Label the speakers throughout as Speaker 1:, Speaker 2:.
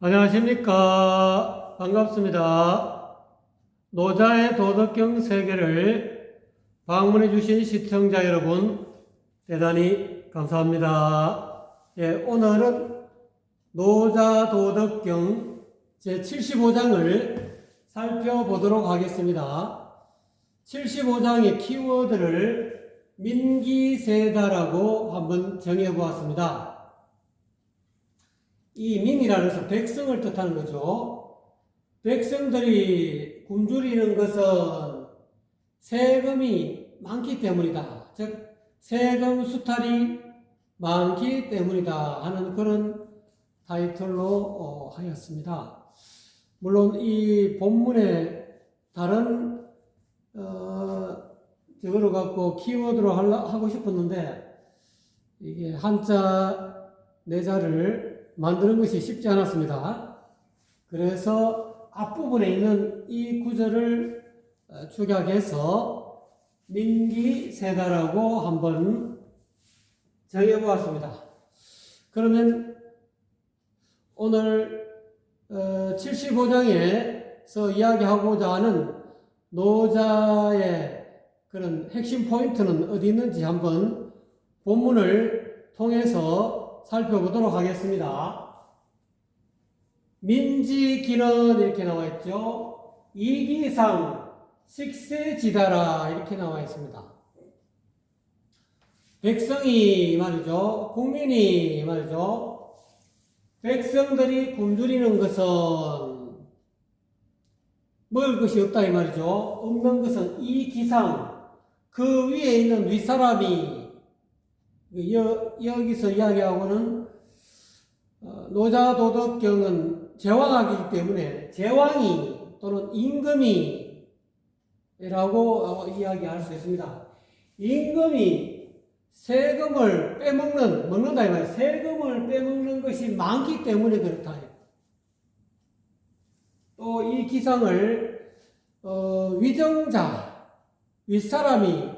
Speaker 1: 안녕하십니까. 반갑습니다. 노자의 도덕경 세계를 방문해 주신 시청자 여러분, 대단히 감사합니다. 오늘은 노자 도덕경 제75장을 살펴보도록 하겠습니다. 75장의 키워드를 민기세다라고 한번 정해보았습니다. 이 민이라는 것은 백성을 뜻하는 거죠. 백성들이 굶주리는 것은 세금이 많기 때문이다. 즉 세금 수탈이 많기 때문이다 하는 그런 타이틀로 하였습니다. 물론 이 본문에 다른 저거를 갖고 키워드로 하고 싶었는데 이게 한자 네자를 만드는 것이 쉽지 않았습니다. 그래서 앞부분에 있는 이 구절을 축약해서 민기세다라고 한번 정해보았습니다. 그러면 오늘 75장에서 이야기하고자 하는 노자의 그런 핵심 포인트는 어디 있는지 한번 본문을 통해서 살펴보도록 하겠습니다. 민지기는 이렇게 나와 있죠. 이기상 식세지다라 이렇게 나와 있습니다. 백성이 말이죠. 국민이 말이죠. 백성들이 굶주리는 것은 먹을 것이 없다 이 말이죠. 없는 것은 이기상 그 위에 있는 윗사람이 여기서 이야기하고는 노자 도덕경은 제왕학이기 때문에 제왕이 또는 임금이라고 이야기할 수 있습니다. 임금이 세금을 먹는다 이 말이에요. 세금을 빼먹는 것이 많기 때문에 그렇다. 또 이 기상을 위정자, 윗사람이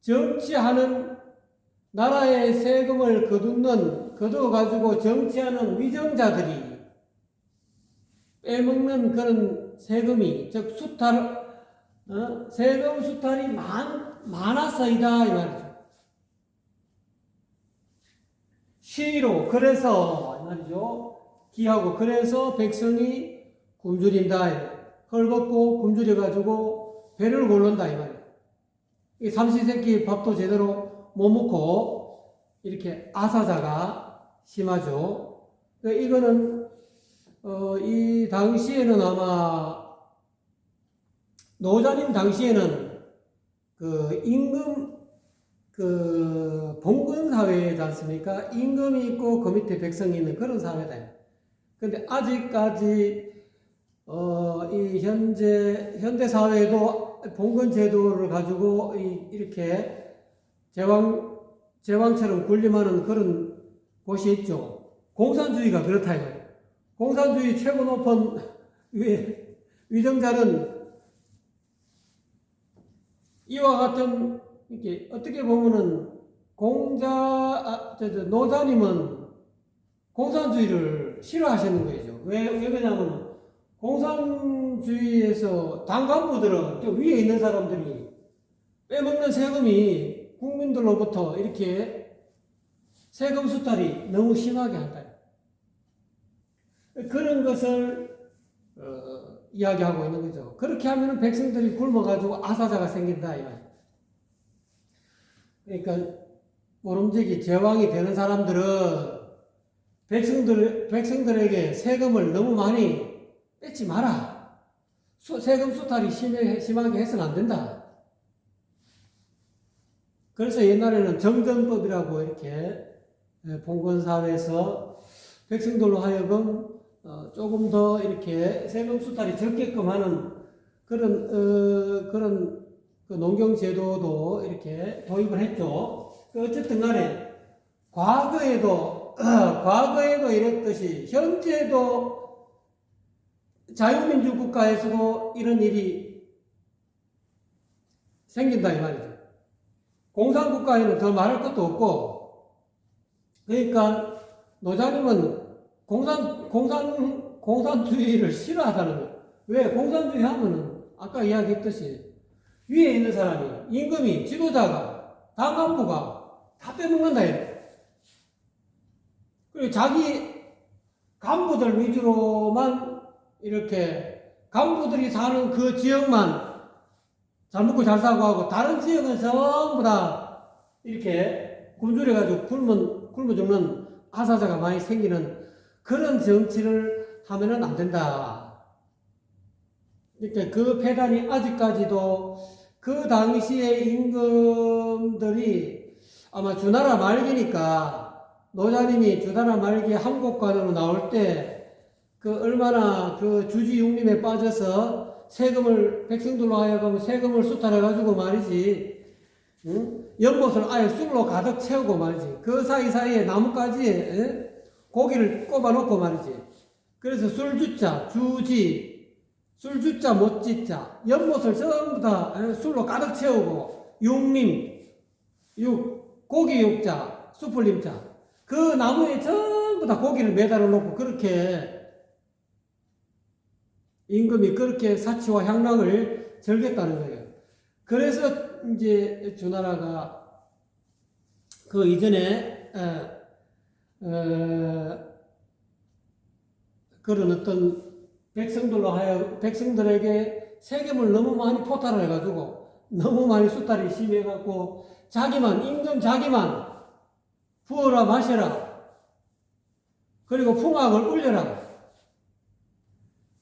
Speaker 1: 정치하는 나라의 세금을 거두어가지고 정치하는 위정자들이 빼먹는 그런 세금이, 즉, 세금 수탈이 많아서이다, 이 말이죠. 시로, 그래서, 이 말이죠. 기하고, 그래서 백성이 굶주린다, 헐벗고 굶주려가지고 배를 고른다, 이 말이에요. 이 삼시세끼 밥도 제대로 못 먹고 이렇게 아사자가 심하죠. 이거는 이 당시에는 아마 노자님 당시에는 그 임금 봉건 사회지 않습니까? 임금이 있고 그 밑에 백성이 있는 그런 사회다. 근데 아직까지 이 현대 사회도 봉건 제도를 가지고 이렇게 제왕처럼 군림하는 그런 곳이 있죠. 공산주의가 그렇다 이거예요. 공산주의 최고 높은 위정자는 이와 같은 이렇게 어떻게 보면은 노자님은 공산주의를 싫어하시는 거죠. 왜 그러냐면 공산주의에서 당 간부들은 저 위에 있는 사람들이 빼먹는 세금이 국민들로부터 이렇게 세금 수탈이 너무 심하게 한다. 그런 것을 이야기하고 있는 거죠. 그렇게 하면 백성들이 굶어가지고 아사자가 생긴다. 그러니까 모름지기 제왕이 되는 사람들은 백성들에게 세금을 너무 많이 뺏지 마라. 세금 수탈이 심하게 해서는 안 된다. 그래서 옛날에는 정전법이라고 이렇게 봉건사회에서 백성들로 하여금 조금 더 이렇게 세금 수탈이 적게끔 하는 그런 그 농경제도도 이렇게 도입을 했죠. 어쨌든 간에 과거에도 이랬듯이 현재도 자유민주 국가에서도 이런 일이 생긴다 이 말이죠. 공산국가에는 더 말할 것도 없고, 그러니까 노자님은 공산주의를 싫어하다는 거예요. 왜? 공산주의 하면은 아까 이야기했듯이 위에 있는 사람이, 임금이, 지도자가, 당 간부가 다 빼먹는다 이래요. 그리고 자기 간부들 위주로만 이렇게 간부들이 사는 그 지역만 잘 먹고 잘 사고 하고 다른 지역은 전부 다 이렇게 굶주려가지고 굶어 죽는 아사자가 많이 생기는 그런 정치를 하면은 안 된다. 그러니까 그 폐단이 아직까지도 그 당시에 임금들이 아마 주나라 말기니까 노자님이 주나라 말기 한국관으로 나올 때 그 얼마나 그 주지육림에 빠져서 세금을 백성들로 하여금 세금을 수탈해가지고 말이지, 응? 연못을 아예 술로 가득 채우고 말이지. 그 사이사이에 나뭇가지에 응? 고기를 꼽아놓고 말이지. 그래서 술주자, 주지, 술주자, 못지자, 연못을 전부 다 술로 가득 채우고 육림, 고기 육자, 수풀림자, 그 나무에 전부 다 고기를 매달아 놓고 그렇게 임금이 그렇게 사치와 향락을 즐겼다는 거예요. 그래서 이제 주나라가 그 이전에 그런 어떤 백성들에게 세금을 너무 많이 포탈을 해가지고 너무 많이 수탈이 심해갖고 임금 자기만 부어라 마셔라 그리고 풍악을 울려라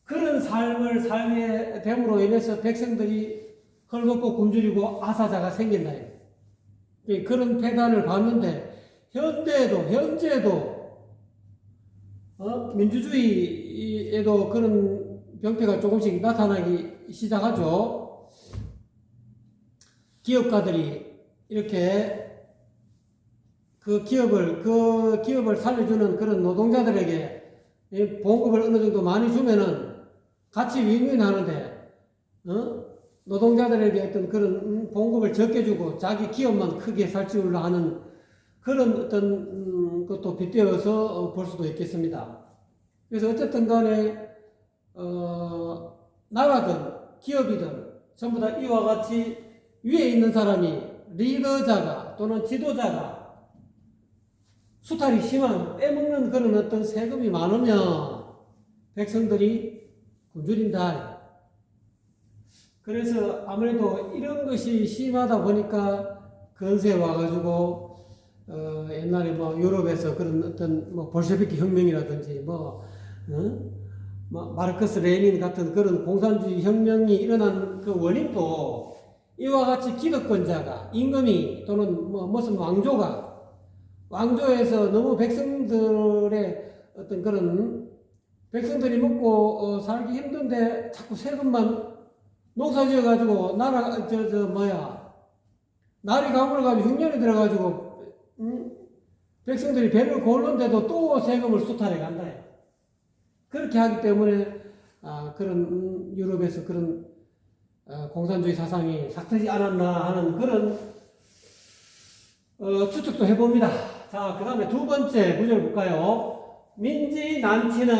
Speaker 1: 그런 삶을 살게 됨으로 인해서 백성들이 헐벗고 굶주리고 아사자가 생긴다. 그런 폐단을 봤는데 현재도 민주주의에도 그런 병폐가 조금씩 나타나기 시작하죠. 기업가들이 이렇게 그 기업을 살려주는 그런 노동자들에게 봉급을 어느 정도 많이 주면은 같이 윈윈하는데, 노동자들에게 어떤 그런 봉급을 적게 주고 자기 기업만 크게 살찌우려 하는 그런 어떤 것도 빗대어서 볼 수도 있겠습니다. 그래서 어쨌든 간에, 나라든 기업이든 전부 다 이와 같이 위에 있는 사람이 리더자가 또는 지도자가 수탈이 심한 빼먹는 그런 어떤 세금이 많으면 백성들이 굶주린다. 그래서 아무래도 이런 것이 심하다 보니까 근세에 와가지고 옛날에 뭐 유럽에서 그런 어떤 뭐 볼셰비키 혁명이라든지 마르크스 레닌 같은 그런 공산주의 혁명이 일어난 그 원인도 이와 같이 기득권자가 임금이 또는 무슨 왕조에서 너무 백성들의 어떤 그런 백성들이 먹고 살기 힘든데 자꾸 세금만 농사 지어가지고 날이 가물어가지고 흉년이 들어가지고 백성들이 배를 고르는데도 또 세금을 수탈해 간다. 그렇게 하기 때문에 그런 유럽에서 그런 공산주의 사상이 삭트지 않았나 하는 그런 추측도 해봅니다. 자, 그 다음에 두 번째 구절 볼까요? 민지 난치는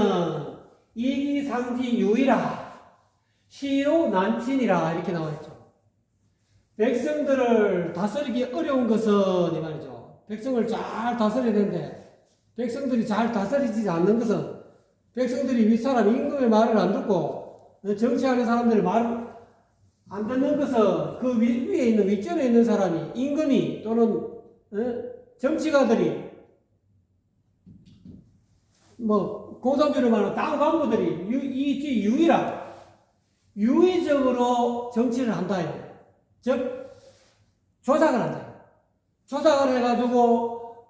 Speaker 1: 이기상지 유이라 시로 난친이라 이렇게 나와있죠. 백성들을 다스리기 어려운 것은 이 말이죠. 백성을 잘 다스려야 되는데 백성들이 잘 다스리지 않는 것은 백성들이 윗사람 임금의 말을 안 듣고 정치하는 사람들의 말을 안 듣는 것은 그 위에 있는 윗전에 있는 사람이 임금이 또는 정치가들이 공산주의로 말하는 당 간부들이 유의적으로 정치를 한다. 즉 조작을 한다. 조작을 해가지고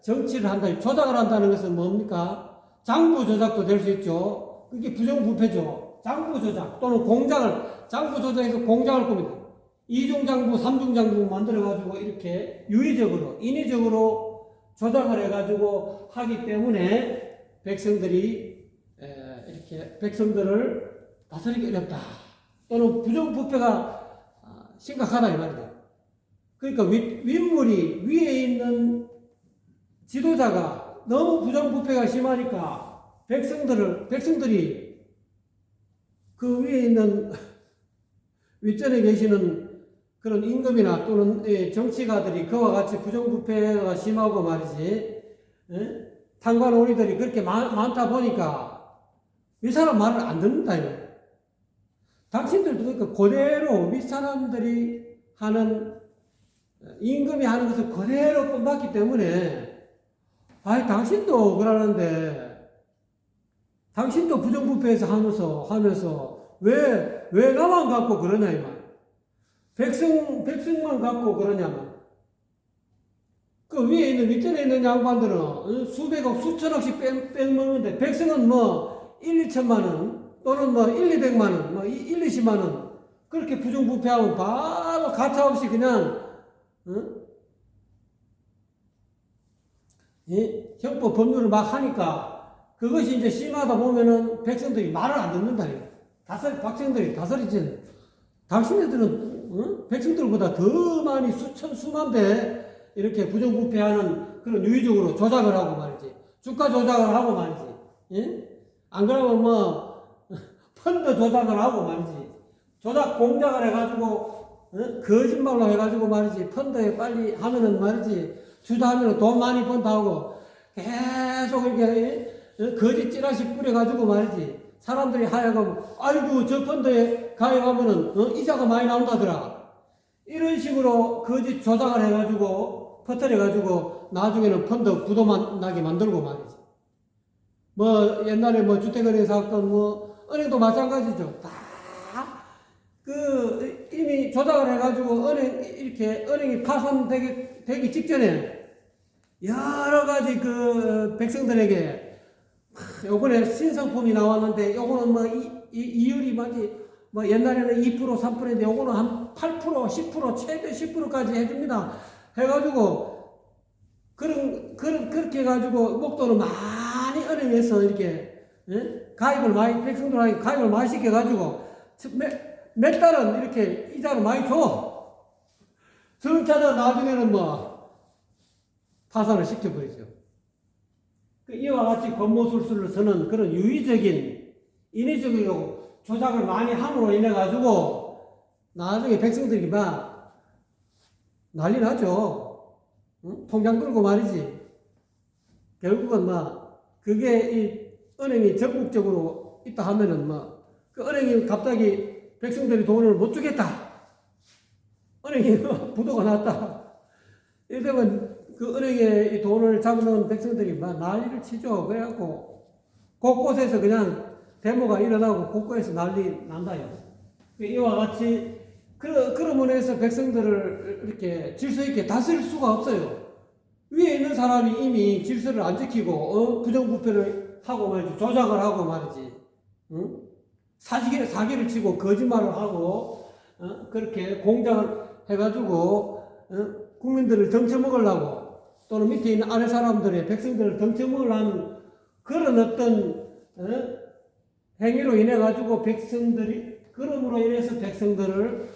Speaker 1: 정치를 한다. 조작을 한다는 것은 뭡니까? 장부 조작도 될 수 있죠. 그게 부정부패죠. 장부 조작 또는 장부 조작해서 공장을 꾸밉니다. 2중 장부, 3중 장부 만들어가지고 이렇게 유의적으로, 인위적으로 조작을 해가지고 하기 때문에 백성들이 이렇게 백성들을 다스리기 어렵다. 또는 부정부패가 심각하다 이 말이죠. 그러니까 윗물이 위에 있는 지도자가 너무 부정부패가 심하니까 백성들이 그 위에 있는 윗전에 계시는 그런 임금이나 또는 정치가들이 그와 같이 부정부패가 심하고 말이지, 탄관오리들이 그렇게 많다 보니까 이 사람 말을 안 듣는다 이거. 당신들도 그러니까 그대로 윗사람들이 하는 임금이 하는 것을 그대로 본받기 때문에 아이 당신도 그러는데 당신도 부정부패해서 하면서 왜 나만 갖고 그러냐 이 말. 백성만 갖고 그러냐면 그 위에 있는 밑에 있는 양반들은 수백억 수천억씩 빼먹는데 백성은 뭐 1, 2천만 원 또는 뭐 1, 200만 원, 뭐 1, 20만 원 그렇게 부정부패하면 바로 가차없이 그냥 형법 법률을 막 하니까 그것이 이제 심하다 보면은 백성들이 말을 안 듣는다니. 백성들이 다스리지. 당신네들은 백성들보다 더 많이 수만 배 이렇게 부정부패하는 그런 유의적으로 조작을 하고 말이지. 주가 조작을 하고 말이지. 예? 안 그러면 뭐 펀드 조작을 하고 말이지. 조작 공작을 해가지고 거짓말로 해가지고 말이지. 펀드에 빨리 하면은 말이지. 투자하면 돈 많이 번다고 계속 이렇게 거짓 찌라시 뿌려가지고 말이지. 사람들이 하여금 아이고 저 펀드에 가입하면은 이자가 많이 나온다더라. 이런 식으로 거짓 조작을 해가지고 퍼뜨려가지고 나중에는 펀드 부도만 나게 만들고 말이지. 뭐 옛날에 뭐 주택은행 사건 뭐 은행도 마찬가지죠. 다 그 이미 조작을 해가지고 은행이 파산되기 직전에 여러 가지 그 백성들에게 요번에 신상품이 나왔는데 요거는 뭐 이율이 뭐 옛날에는 2% 3%인데 요거는 한 8% 10% 최대 10%까지 해줍니다. 해가지고 그렇게 해가지고 목돈을 많이 은행에서 이렇게 백성들한테 가입을 많이 시켜가지고 몇 달은 이렇게 이자를 많이 줘. 점차적 나중에는 뭐 파산을 시켜버리죠. 이와 같이 권모술수를 쓰는 그런 유의적인 인위적이고 조작을 많이 함으로 인해 가지고 나중에 백성들이 막 난리 나죠. 통장 끌고 말이지. 결국은 막 그게 이 은행이 적극적으로 있다 하면은 뭐 그 은행이 갑자기 백성들이 돈을 못 주겠다. 은행이 부도가 났다. 이러면 그 은행에 이 돈을 잡아놓은 백성들이 막 난리를 치죠. 그래갖고 곳곳에서 그냥 데모가 일어나고 곳곳에서 난리 난다요. 이와 같이 그런 면에서 백성들을 이렇게 질서 있게 다스릴 수가 없어요. 위에 있는 사람이 이미 질서를 안 지키고 부정부패를 하고 말이지, 조작을 하고 말이지, 사기를 치고 거짓말을 하고 그렇게 공작을 해가지고 국민들을 덩쳐먹으려고 또는 밑에 있는 아래 사람들의 백성들을 덩쳐먹으려는 그런 어떤 행위로 인해 가지고 그럼으로 인해서 백성들을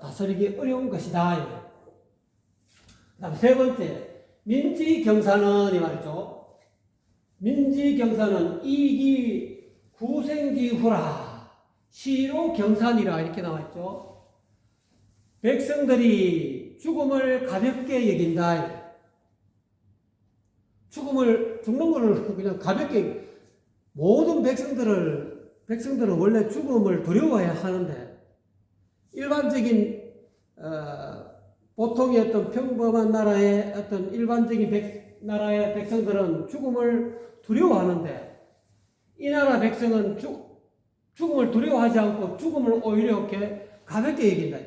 Speaker 1: 다스리기 어려운 것이다. 그다음 세 번째, 민지경사는 이 말이죠. 민지경사는 이기 구생지후라 시로경산이라 이렇게 나와있죠. 백성들이 죽음을 가볍게 여긴다. 죽는 거를 그냥 가볍게, 모든 백성들은 원래 죽음을 두려워해야 하는데, 일반적인, 보통의 어떤 평범한 나라의 어떤 일반적인 나라의 백성들은 죽음을 두려워하는데, 이 나라 백성은 죽음을 두려워하지 않고 죽음을 오히려 이렇게 가볍게 여긴다.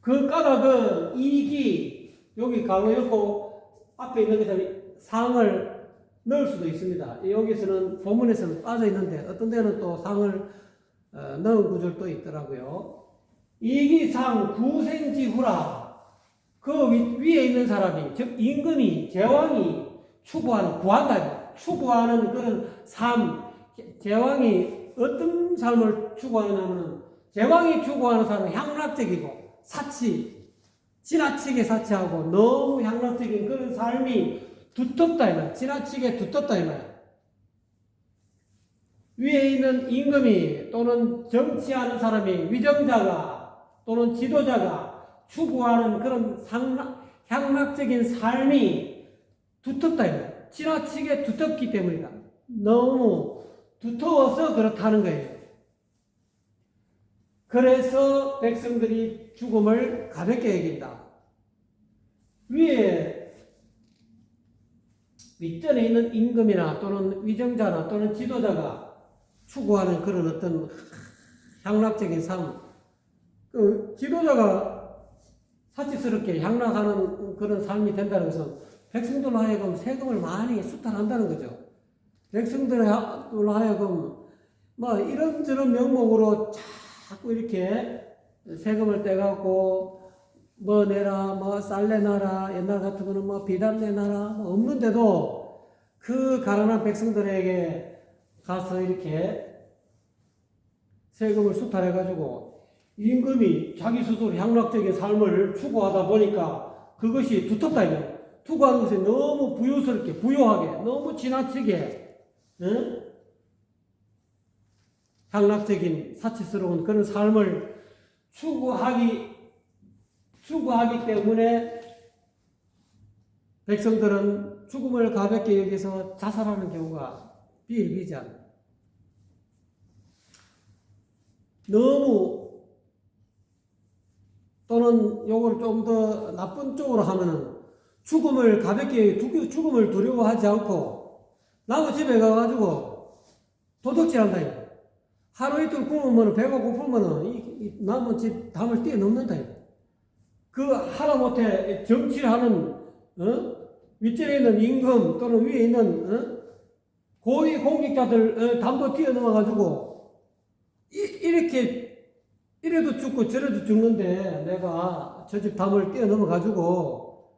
Speaker 1: 그 까닭은 이기, 여기 가로 열고 앞에 있는 것을 상을 넣을 수도 있습니다. 여기서는 본문에서는 빠져 있는데 어떤 데는 또 상을 넣은 구절도 있더라고요. 이기상 구생지후라. 그 위에 있는 사람이, 즉 임금이, 제왕이 추구하는 그런 삶, 제왕이 어떤 삶을 추구하냐면, 제왕이 추구하는 삶은 향락적이고 지나치게 사치하고 너무 향락적인 그런 삶이 두텁다 이 말, 지나치게 두텁다 이 말. 위에 있는 임금이 또는 정치하는 사람이 위정자가 또는 지도자가 추구하는 그런 향락적인 삶이 두텁다 이 말. 지나치게 두텁기 때문이다. 너무 두터워서 그렇다는 거예요. 그래서 백성들이 죽음을 가볍게 여긴다. 위에 윗전에 있는 임금이나 또는 위정자나 또는 지도자가 추구하는 그런 어떤 향락적인 삶, 그 지도자가 사치스럽게 향락하는 그런 삶이 된다는 것은 백성들로 하여금 세금을 많이 수탈한다는 거죠. 백성들로 하여금 뭐 이런저런 명목으로 자꾸 이렇게 세금을 떼갖고 뭐 내라, 뭐 쌀 내놔라, 옛날 같은 거는 뭐 비단 내놔라, 뭐 없는데도 그 가난한 백성들에게 가서 이렇게 세금을 수탈해가지고 임금이 자기 스스로 향락적인 삶을 추구하다 보니까 그것이 두텁다 이거예요. 추구하는 것이 너무 부유스럽게, 부유하게, 너무 지나치게, 응? 향락적인 사치스러운 그런 삶을 추구하기 때문에 백성들은 죽음을 가볍게 여기서 자살하는 경우가 비일비재합니다. 너무 또는 요걸 좀 더 나쁜 쪽으로 하면은 죽음을 가볍게 죽음을 두려워하지 않고 나무 집에 가가지고 도둑질한다 이거. 하루 이틀 굶으면 배가 고프면은 이 나무 집 담을 뛰어넘는다 이거. 그 하다못해 정치하는 윗전에 있는 임금 또는 위에 있는 고위 공직자들 담도 뛰어넘어가지고 이렇게 이래도 죽고 저래도 죽는데 내가 저 집 담을 뛰어넘어가지고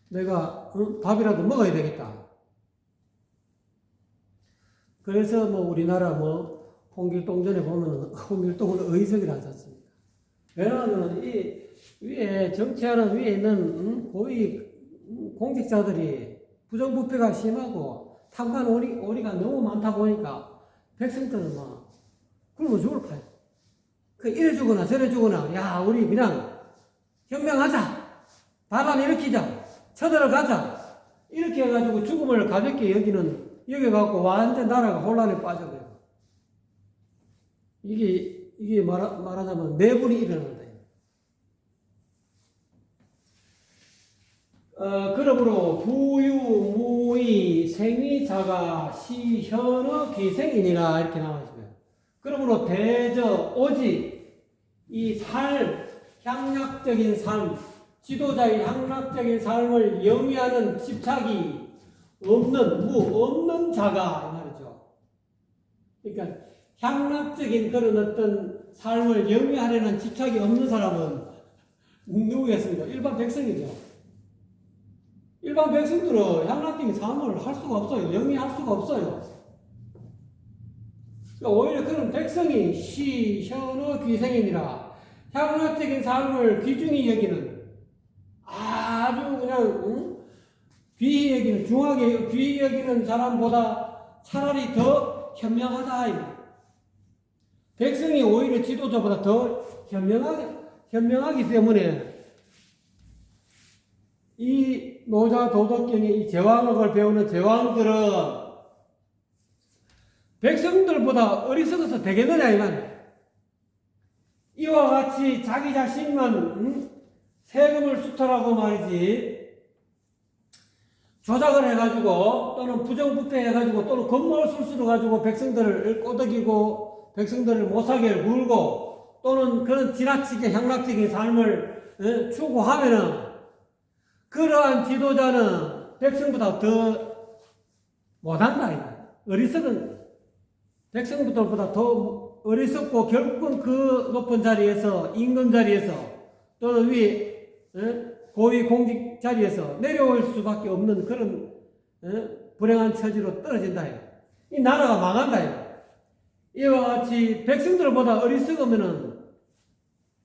Speaker 1: 내가 밥이라도 먹어야 되겠다. 그래서 뭐 우리나라 뭐 홍길동전에 보면은 홍길동은 의석이라 하지 않습니까? 왜냐하면 이 위에 정치하는 위에 있는 고위 공직자들이 부정부패가 심하고 탐관 오리가 너무 많다 보니까 백성들은 막 굶어 죽을 파요. 그 이래 주거나 저래 주거나 야 우리 그냥 혁명하자, 반란 일으키자, 쳐들어가자 이렇게 해가지고 죽음을 가볍게 여겨갖고 완전 나라가 혼란에 빠져버려요. 이게 말하자면 내분이 일어난다. 그러므로 부유, 무의, 생이, 자가, 시, 현의, 기생이니라 이렇게 나와 있습니다. 그러므로 대저, 오직 이 삶, 향락적인 삶, 지도자의 향락적인 삶을 영위하는 집착이 없는 자가 이 말이죠. 그러니까 향락적인 그런 어떤 삶을 영위하려는 집착이 없는 사람은 누구겠습니까? 일반 백성이죠. 일반 백성들은 향락적인 삶을 할 수가 없어요. 영위할 수가 없어요. 그러니까 오히려 그런 백성이 시, 현의, 귀생이니라 향락적인 삶을 귀중히 여기는 아주 그냥 귀히 여기는 중하게 귀히 여기는 사람보다 차라리 더 현명하다. 백성이 오히려 지도자보다 더 현명하기 때문에 이 노자 도덕경의 이 제왕학을 배우는 제왕들은 백성들보다 어리석어서 되겠느냐 이 말이에요. 이와 같이 자기 자신만 세금을 수탈하고 말이지 조작을 해가지고 또는 부정부패 해가지고 또는 건물 술수를 가지고 백성들을 꼬드기고 백성들을 못하게 물고 또는 그런 지나치게 향락적인 삶을 추구하면은 그러한 지도자는 백성보다 더 못한다. 어리석은 백성들보다 더 어리석고 결국은 그 높은 자리에서 임금 자리에서 또는 위 고위 공직 자리에서 내려올 수밖에 없는 그런 불행한 처지로 떨어진다. 이 나라가 망한다. 이와 같이 백성들보다 어리석으면은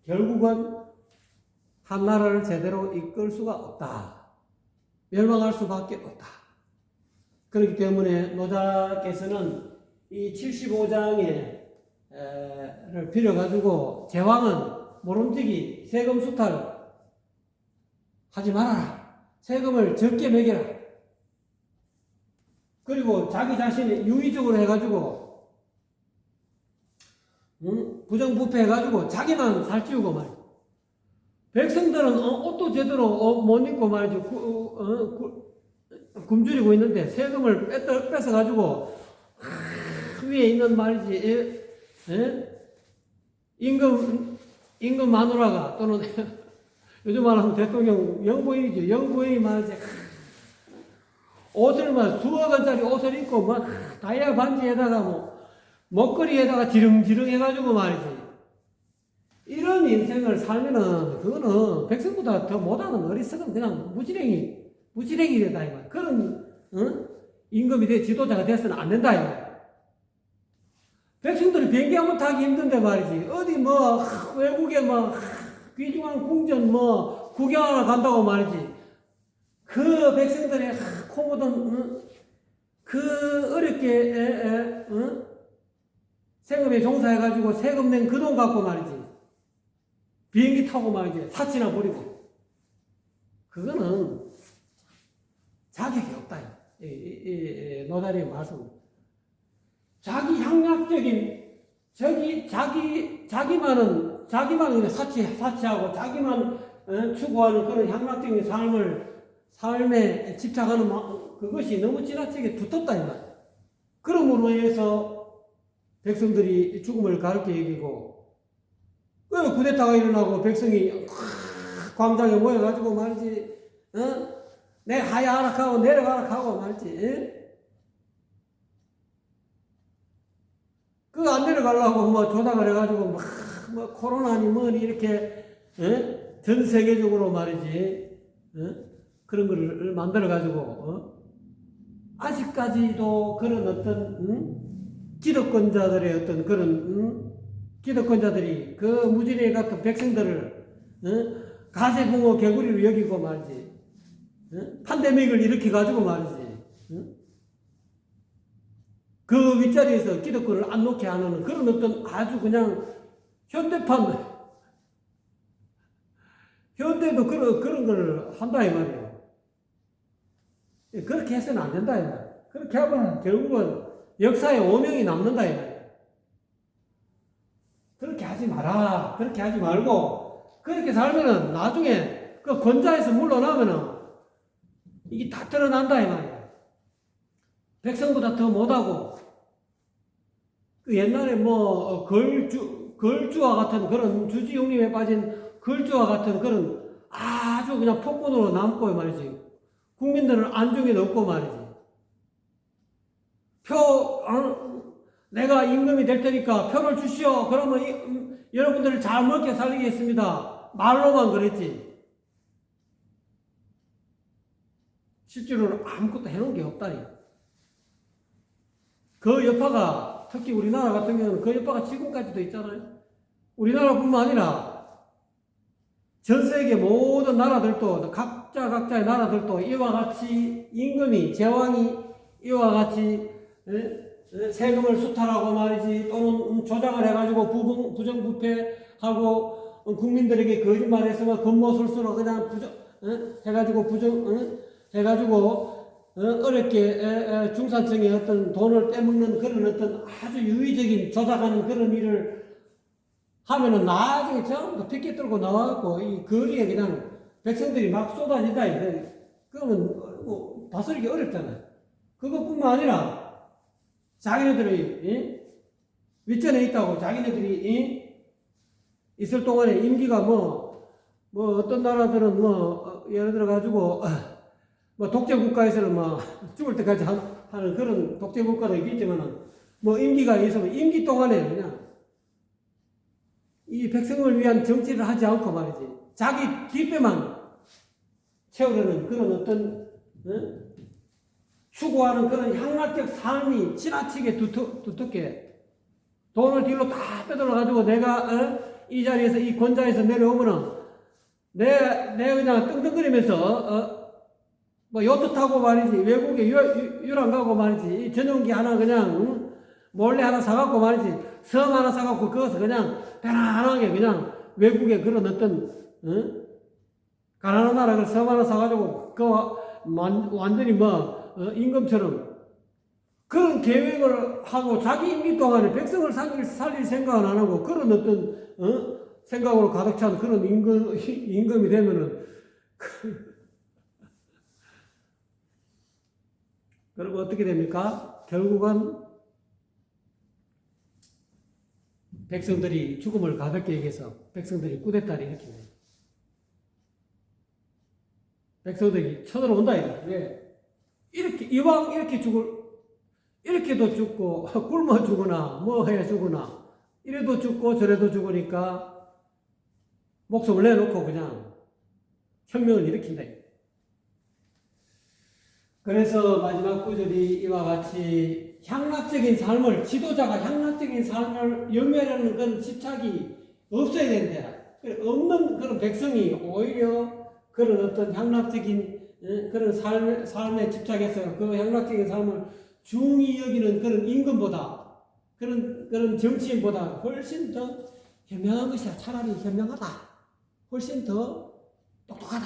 Speaker 1: 결국은 한 나라를 제대로 이끌 수가 없다. 멸망할 수밖에 없다. 그렇기 때문에 노자께서는 이 75장을 빌어가지고 제왕은 모름지기 세금 수탈 하지 말아라. 세금을 적게 매겨라. 그리고 자기 자신이 유의적으로 해가지고 부정부패 해가지고 자기만 살찌우고 말이야. 백성들은 옷도 제대로 못 입고 말이지 굶주리고 있는데 세금을 뺏어가지고 위에 있는 말이지 임금 마누라가 또는 요즘 말하면 대통령 영부인이죠. 영부인이 말이지 옷을 막 수억 원짜리 옷을 입고 막 다이아 반지에다가 뭐 목걸이에다가 지릉지릉 해가지고 말이지 이런 인생을 살면은 그거는 백성보다 더 못하는 어리석은 그냥 무지랭이 되다 이 말. 그런 임금이 돼 지도자가 돼서는 안 된다 이 말. 백성들이 비행기 한번 타기 힘든데 말이지 어디 뭐 외국에 뭐 귀중한 궁전 뭐 구경하러 간다고 말이지 그 백성들의 코 묻은 그 어렵게 세금에 종사해가지고 세금 낸 그 돈 갖고 말이지 비행기 타고 말이지 사치나 부리고 그거는 자격이 없다. 노다리의 말씀. 자기 향락적인 자기만은 사치하고 자기만 추구하는 그런 향락적인 삶에 집착하는 그것이 너무 지나치게 두텁다 이 말. 그러므로 인해서 백성들이 죽음을 가볍게 여기고 쿠데타가 일어나고 백성이 광장에 모여가지고 말이지 내 하야하라 하고 내려가라 하고 말이지 그 안 내려가려고 뭐 조작을 해가지고 뭐 코로나니 뭐니 이렇게 전 세계적으로 말이지 그런 거를 만들어가지고 아직까지도 그런 어떤 기득권자들의 어떤 그런 기득권자들이 그 무지랭이 같은 백성들을 가세붕어 개구리로 여기고 말이지 팬데믹을 일으켜가지고 말이지 그 윗자리에서 기득권을 안 놓게 하는 그런 어떤 아주 그냥 현대도 그런 걸 한다 이 말이에요. 그렇게 해서는 안 된다 이 말이에요. 그렇게 하면 결국은 역사에 오명이 남는다 이 말이에요. 그렇게 하지 마라. 그렇게 하지 말고 그렇게 살면은 나중에 그 권자에서 물러나면은 이게 다 드러난다 이 말이에요. 백성보다 더 못하고 그 옛날에 뭐 걸주와 같은 그런 주지용림에 빠진 걸주와 같은 그런 아주 그냥 폭군으로 남고 말이지 국민들은 안중에 넣고 말이지 내가 임금이 될 테니까 표를 주시오. 그러면 여러분들을 잘 먹게 살리겠습니다. 말로만 그랬지. 실제로는 아무것도 해놓은 게 없다니. 그 여파가 특히 우리나라 같은 경우는 그 여파가 지금까지도 있잖아요. 우리나라뿐만 아니라 전 세계 모든 나라들도 각자의 나라들도 이와 같이 임금이 제왕이 이와 같이 세금을 수탈하고 말이지 또는 조작을 해가지고 부정부패하고 국민들에게 거짓말해서 겉모술수로 그냥 해가지고 어렵게 중산층의 어떤 돈을 떼먹는 그런 어떤 아주 유의적인 조작하는 그런 일을 하면은 나중에 전부 피켓 들고 나와갖고 이 거리에 그냥 백성들이 막 쏟아진다. 그러면 뭐 다스리기 어렵잖아요. 그것뿐만 아니라 자기네들이 윗전에 있다고 자기네들이 있을 동안에 임기가 뭐 어떤 나라들은 예를 들어 가지고 독재 국가에서는 죽을 때까지 하는 그런 독재 국가도 있겠지만은 임기가 있으면 임기 동안에 그냥 이 백성을 위한 정치를 하지 않고 말이지 자기 뒷배만 채우려는 그런 어떤 추구하는 그런 향락적 삶이 지나치게 두텁게 돈을 뒤로 다 빼돌아가지고 내가 이 자리에서 이 권자에서 내려오면은 내 그냥 떵떵거리면서 뭐 요트 타고 말이지 외국에 유람 가고 말이지 전용기 하나 그냥 몰래 하나 사갖고 말이지 섬 하나 사갖고 거기서 그냥 편안하게 그냥 외국에 그런 어떤 가난한 나라 그 섬 하나 사가지고 그 완전히 뭐 임금처럼 그런 계획을 하고 자기 임기 동안에 백성을 살릴 생각은 안 하고 그런 어떤 생각으로 가득 찬 그런 임금이 되면은 그리고 어떻게 됩니까? 결국은 백성들이 죽음을 가볍게 여기서 백성들이 쿠데타를 일으킵니다. 백성들이 쳐들어온다 이거. 왜? 이렇게 이왕 이렇게 이렇게도 죽고 굶어 죽으나 뭐 해야 죽으나 이래도 죽고 저래도 죽으니까 목숨을 내놓고 그냥 혁명을 일으킨다. 그래서 마지막 구절이 이와 같이 향락적인 삶을 지도자가 향락적인 삶을 영위하려는 그런 집착이 없어야 된다. 없는 그런 백성이 오히려 그런 어떤 향락적인 그런 삶에 집착해서 그 향락적인 삶을 중히 여기는 그런 임금보다 그런 정치인보다 훨씬 더 현명한 것이야. 차라리 현명하다. 훨씬 더 똑똑하다.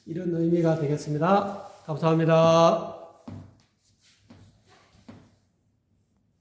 Speaker 1: 이런 의미가 되겠습니다. 감사합니다.